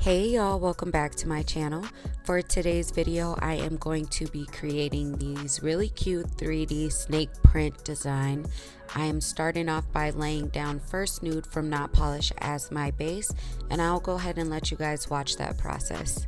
Hey y'all, welcome back to my channel. For today's video, I am going to be creating these really cute 3D snake print design. I am starting off by laying down first Nude from Not Polish as my base, and I'll go ahead and let you guys watch that process.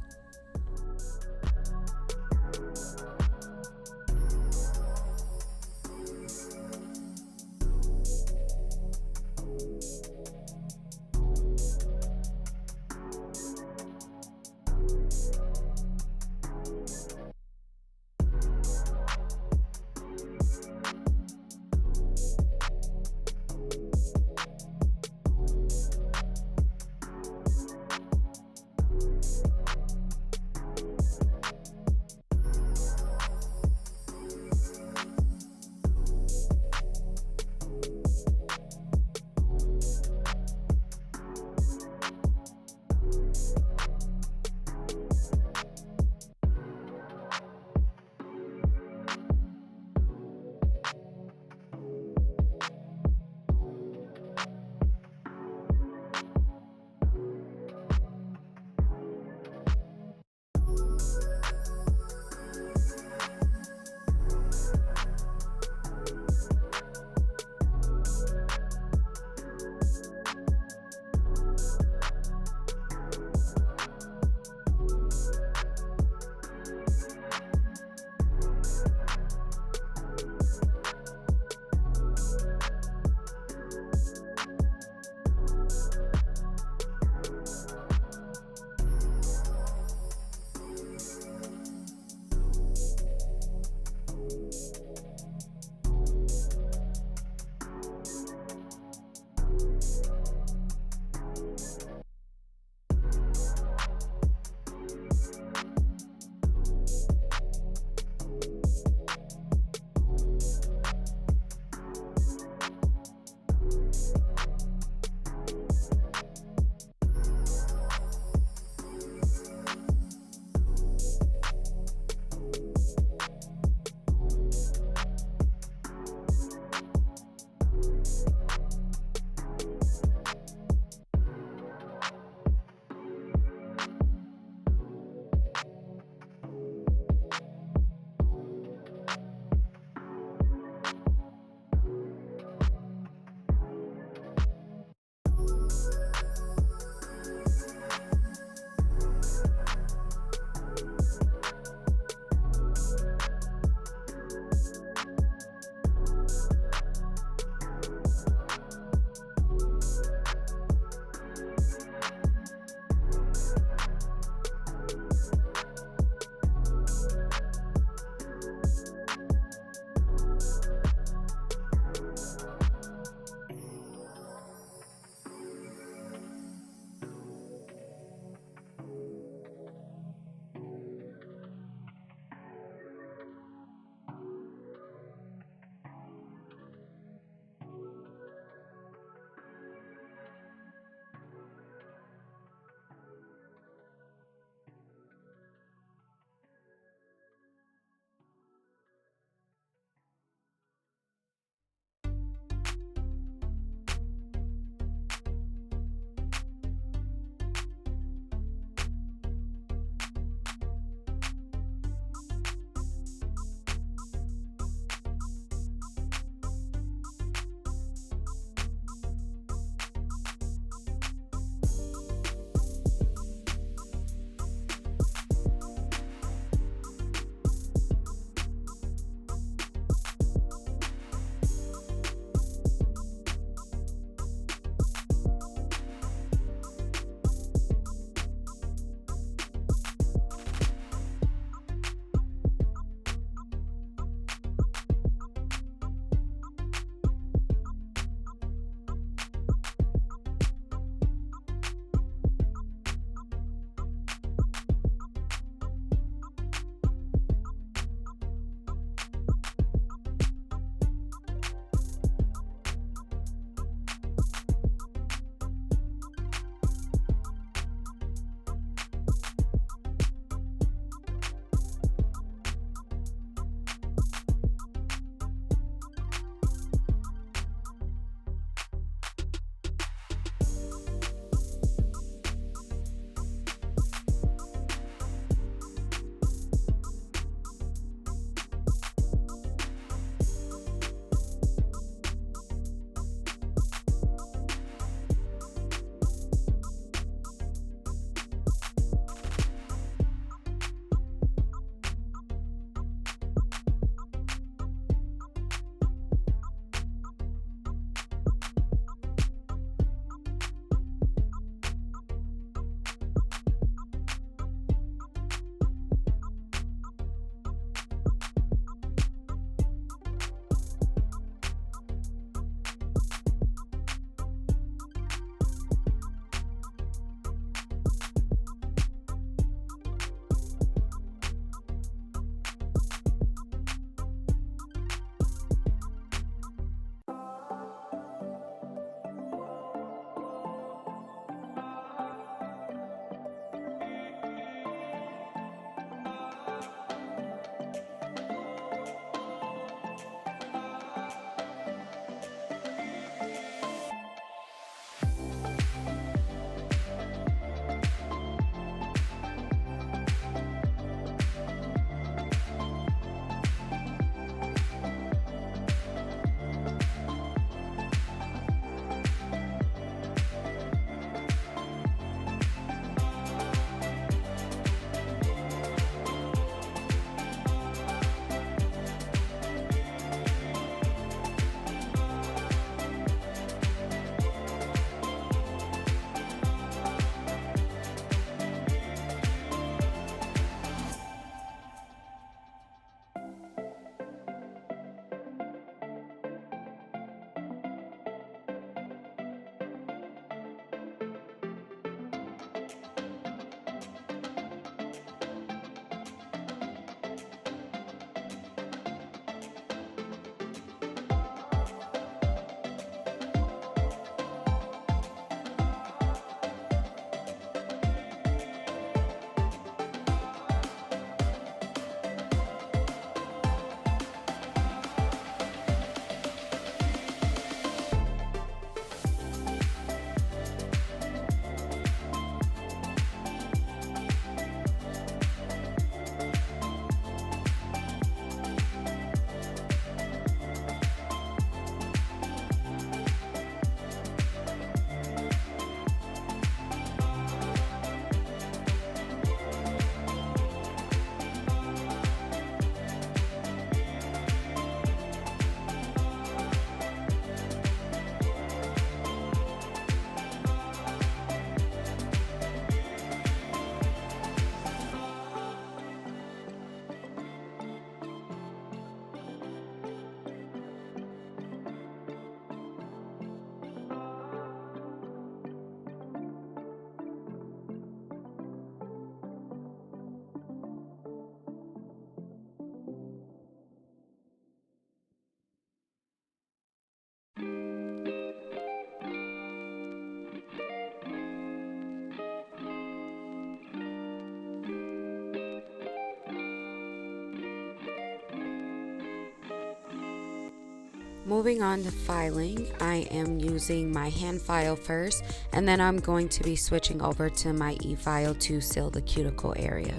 Moving on to filing, I am using my hand file first, and then I'm going to be switching over to my e-file to seal the cuticle area.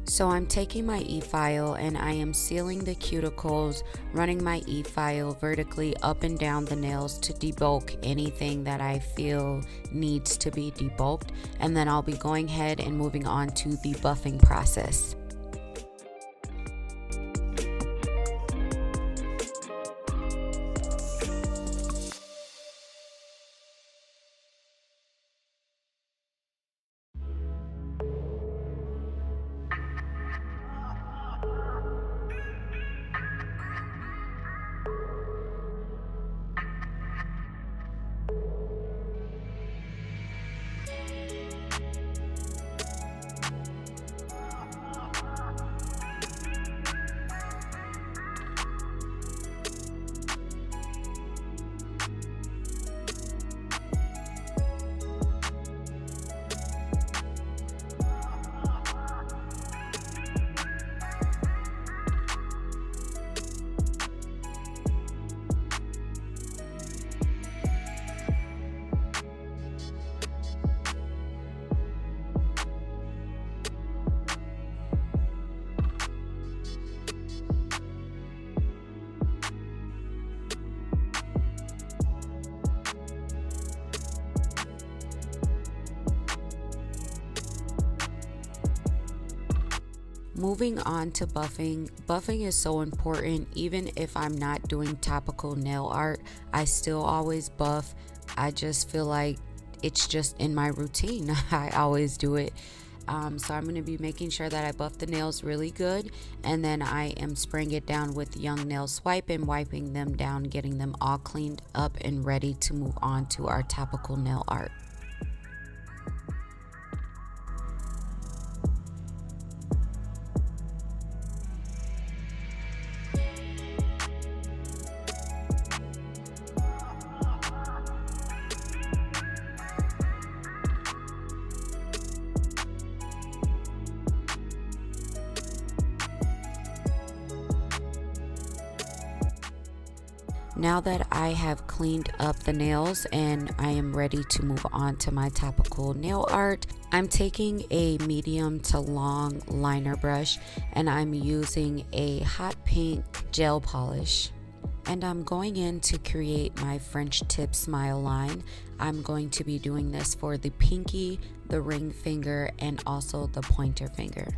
So I'm taking my e-file and I am sealing the cuticles, running my e-file vertically up and down the nails to debulk anything that I feel needs to be debulked, and then I'll be going ahead and moving on to the buffing process. Moving on to buffing. Buffing is so important. Even if I'm not doing topical nail art, I still always buff. I just feel like it's just in my routine. I always do it. So I'm going to be making sure that I buff the nails really good, and then I am spraying it down with Young Nail Swipe and wiping them down, getting them all cleaned up and ready to move on to our topical nail art. Now that I have cleaned up the nails and I am ready to move on to my topical nail art, I'm taking a medium to long liner brush and I'm using a hot pink gel polish. And I'm going in to create my French tip smile line. I'm going to be doing this for the pinky, the ring finger, and also the pointer finger.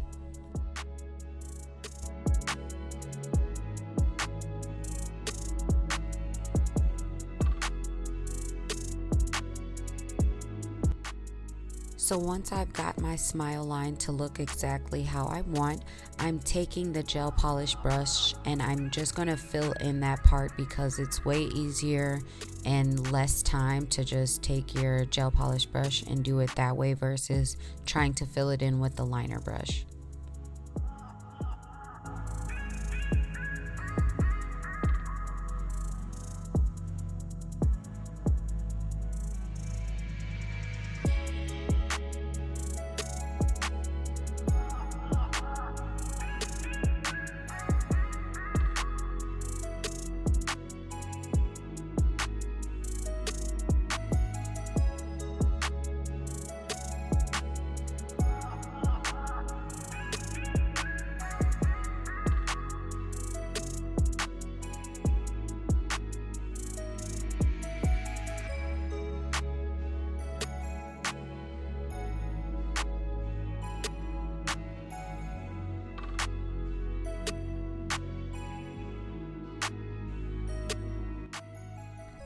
So once I've got my smile line to look exactly how I want, I'm taking the gel polish brush and I'm just going to fill in that part because it's way easier and less time to just take your gel polish brush and do it that way versus trying to fill it in with the liner brush.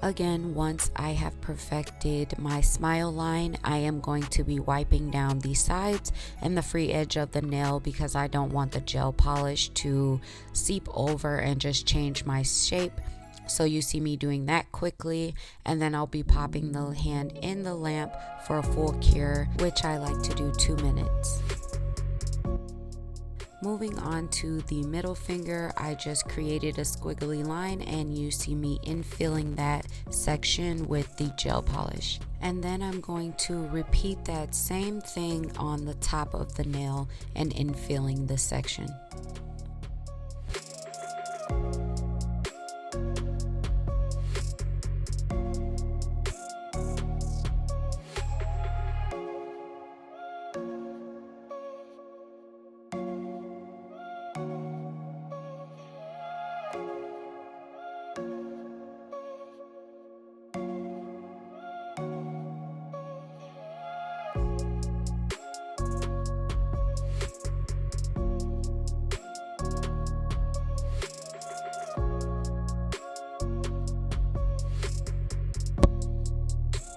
Again, once I have perfected my smile line, I am going to be wiping down the sides and the free edge of the nail because I don't want the gel polish to seep over and just change my shape. So you see me doing that quickly, and then I'll be popping the hand in the lamp for a full cure, which I like to do 2 minutes. Moving on to the middle finger, I just created a squiggly line and you see me infilling that section with the gel polish. And then I'm going to repeat that same thing on the top of the nail and infilling the section.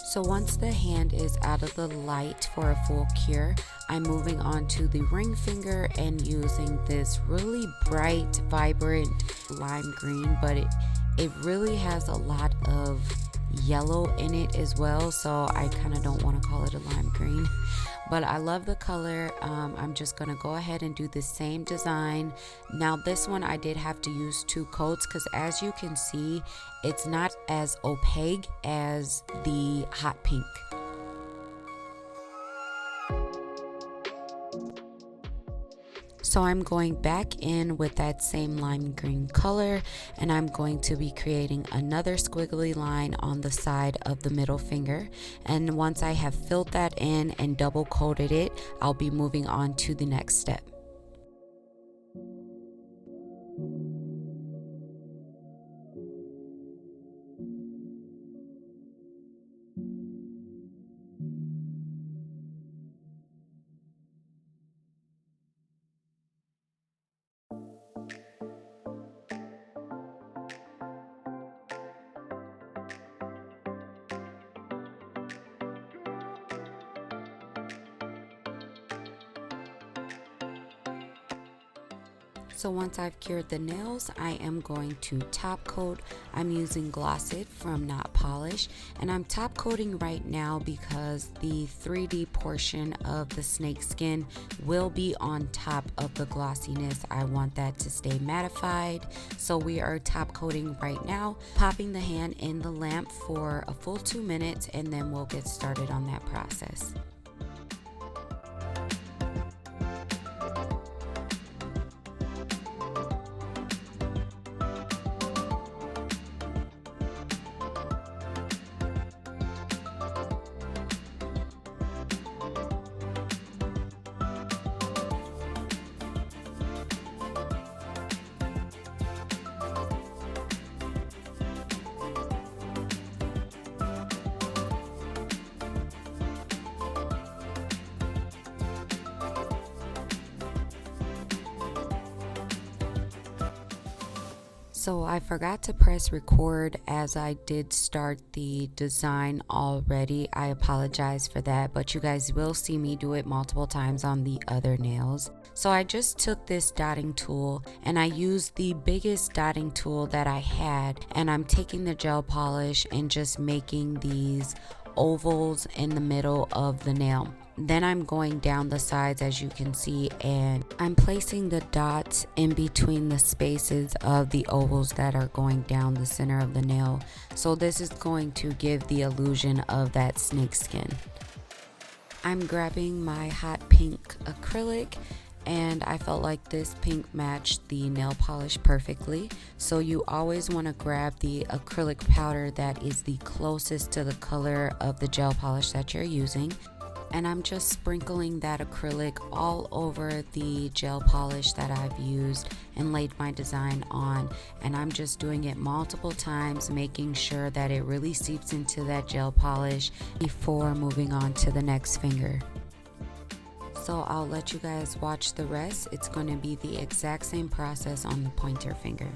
So once the hand is out of the light for a full cure, I'm moving on to the ring finger and using this really bright, vibrant lime green, but it really has a lot of yellow in it as well, so I kind of don't want to call it a lime green. But I love the color. I'm just gonna go ahead and do the same design. Now this one I did have to use 2 coats because as you can see, it's not as opaque as the hot pink. So I'm going back in with that same lime green color and I'm going to be creating another squiggly line on the side of the middle finger. And once I have filled that in and double coated it, I'll be moving on to the next step. So once I've cured the nails, I am going to top coat. I'm using Gloss It from Not Polish, and I'm top coating right now because the 3D portion of the snake skin will be on top of the glossiness. I want that to stay mattified, so we are top coating right now, popping the hand in the lamp for a full 2 minutes, and then we'll get started on that process. So I forgot to press record as I did start the design already. I apologize for that, but you guys will see me do it multiple times on the other nails. So I just took this dotting tool and I used the biggest dotting tool that I had, and I'm taking the gel polish and just making these ovals in the middle of the nail. Then I'm going down the sides, as you can see, and I'm placing the dots in between the spaces of the ovals that are going down the center of the nail. So this is going to give the illusion of that snake skin. I'm grabbing my hot pink acrylic, and I felt like this pink matched the nail polish perfectly. So you always want to grab the acrylic powder that is the closest to the color of the gel polish that you're using. And I'm just sprinkling that acrylic all over the gel polish that I've used and laid my design on. And I'm just doing it multiple times, making sure that it really seeps into that gel polish before moving on to the next finger. So I'll let you guys watch the rest. It's going to be the exact same process on the pointer finger.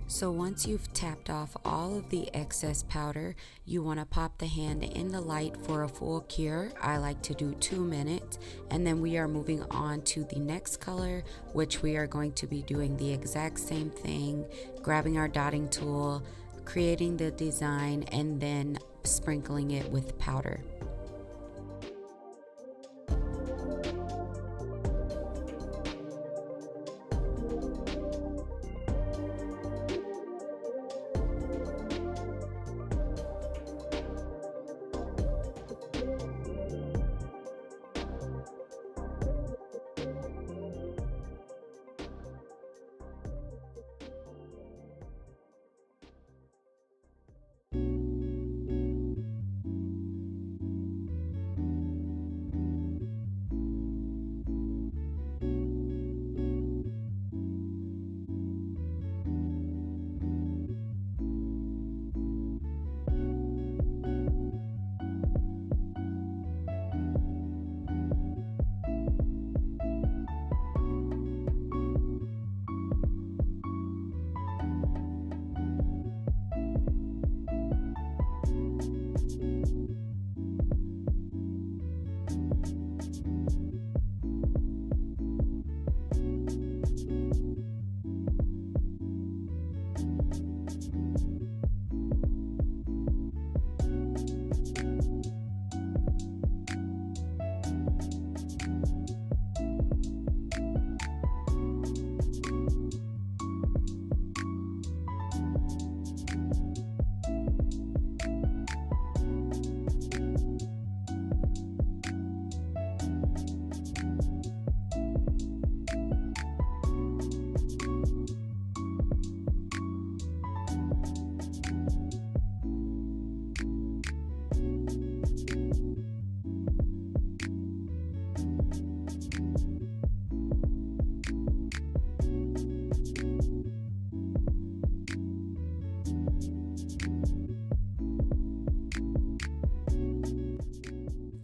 So once you've tapped off all of the excess powder, you want to pop the hand in the light for a full cure. I like to do 2 minutes, and then we are moving on to the next color, which we are going to be doing the exact same thing, grabbing our dotting tool, creating the design, and then sprinkling it with powder.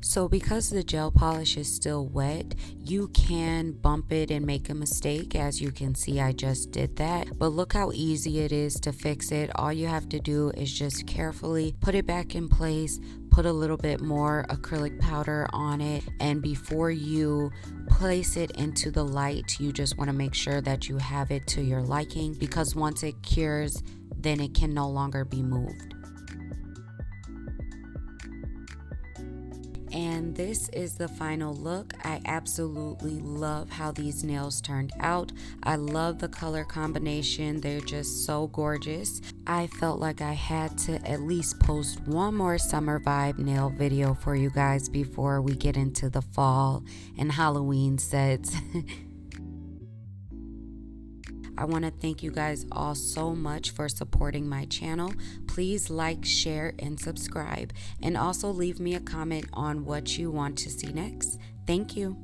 So because the gel polish is still wet, you can bump it and make a mistake. As you can see, I just did that. But look how easy it is to fix it. All you have to do is just carefully put it back in place, put a little bit more acrylic powder on it, and before you place it into the light, you just want to make sure that you have it to your liking, because once it cures, then it can no longer be moved. And this is the final look. I absolutely love how these nails turned out. I love the color combination. They're just so gorgeous. I felt like I had to at least post one more summer vibe nail video for you guys before we get into the fall and Halloween sets. I want to thank you guys all so much for supporting my channel. Please like, share, and subscribe. And also leave me a comment on what you want to see next. Thank you.